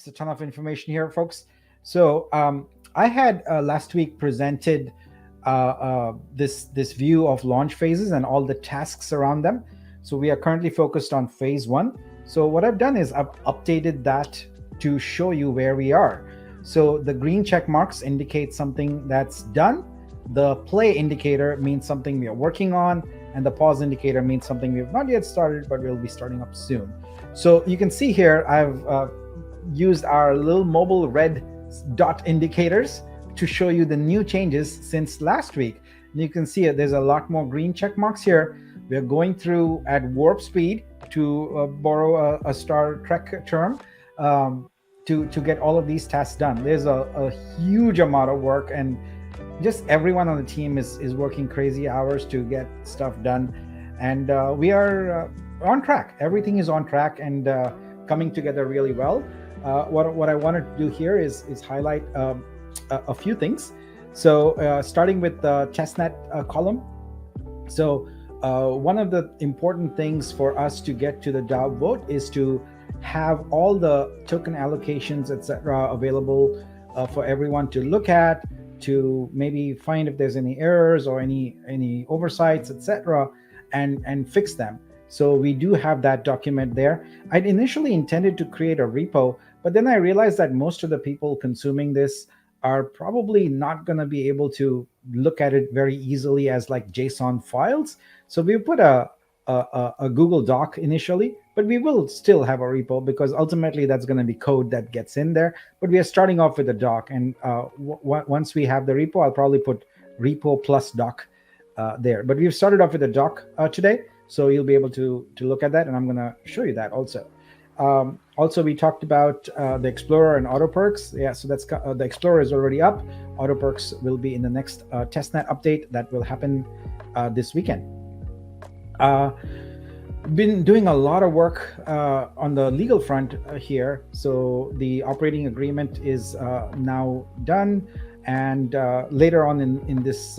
Just a ton of information here, folks. So I had last week presented this view of launch phases and all the tasks around them. So we are currently focused on phase one. So what I've done is I've updated that to show you where we are. So the green check marks indicate something that's done. The play indicator means something we are working on, and the pause indicator means something we have not yet started, but we'll be starting up soon. So you can see here, I've used our little mobile red dot indicators to show you the new changes since last week. And you can see it, there's a lot more green check marks here. We're going through at warp speed, to borrow a Star Trek term, to get all of these tasks done. There's a huge amount of work, and just everyone on the team is working crazy hours to get stuff done. And we are on track. Everything is on track and coming together really well. What I wanted to do here is highlight a few things. So starting with the testnet column. So one of the important things for us to get to the DAO vote is to have all the token allocations, etc., available for everyone to look at, to maybe find if there's any errors or any oversights, etc., and fix them. So we do have that document there. I'd initially intended to create a repo, but then I realized that most of the people consuming this are probably not going to be able to look at it very easily as like JSON files. So we put a Google Doc initially, but we will still have a repo because ultimately that's going to be code that gets in there. But we are starting off with a doc, and once we have the repo, I'll probably put repo plus doc there. But we've started off with a doc today, so you'll be able to look at that, and I'm going to show you that also. Also, we talked about the Explorer and Auto Perks. Yeah, so that's the Explorer is already up. Auto Perks will be in the next testnet update that will happen this weekend. Been doing a lot of work on the legal front here. So the operating agreement is now done, and later on in this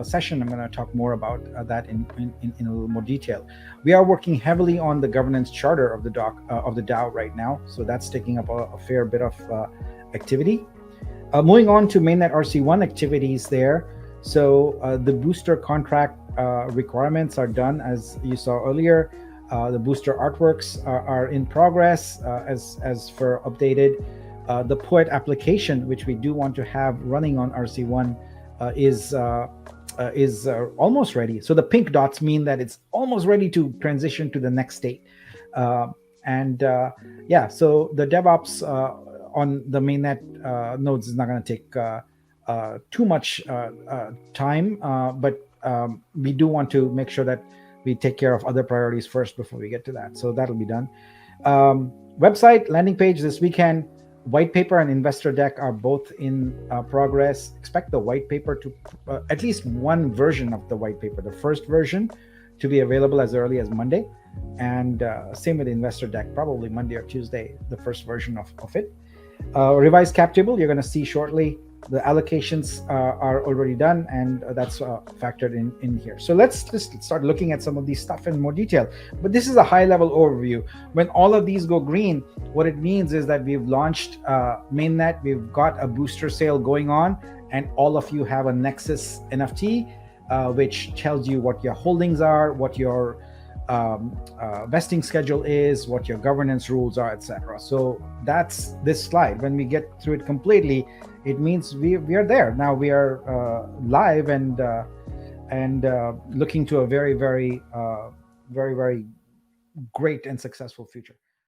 session, I'm going to talk more about that in a little more detail. We are working heavily on the governance charter of the DAO right now, so that's taking up a fair bit of activity. Moving on to mainnet RC1 activities there. So the booster contract requirements are done, as you saw earlier. The booster artworks are in progress as for updated. The Poet application, which we do want to have running on RC1, is almost ready. So the pink dots mean that it's almost ready to transition to the next state. Yeah, so the DevOps on the mainnet nodes is not going to take too much time, but we do want to make sure that we take care of other priorities first before we get to that. So that'll be done. Website, landing page this weekend. White paper and investor deck are both in progress. Expect the white paper to, at least one version of the white paper, the first version, to be available as early as Monday. And same with the investor deck, probably Monday or Tuesday, the first version of it. Revised cap table, you're going to see shortly. The allocations are already done, and that's factored in here. So let's just start looking at some of these stuff in more detail. But this is a high-level overview. When all of these go green, what it means is that we've launched mainnet, we've got a booster sale going on, and all of you have a Nexus NFT, which tells you what your holdings are, what your vesting schedule is, what your governance rules are, etc. So that's this slide. When we get through it completely, it means we are there. Now we are live and looking to a very, very, very, very great and successful future.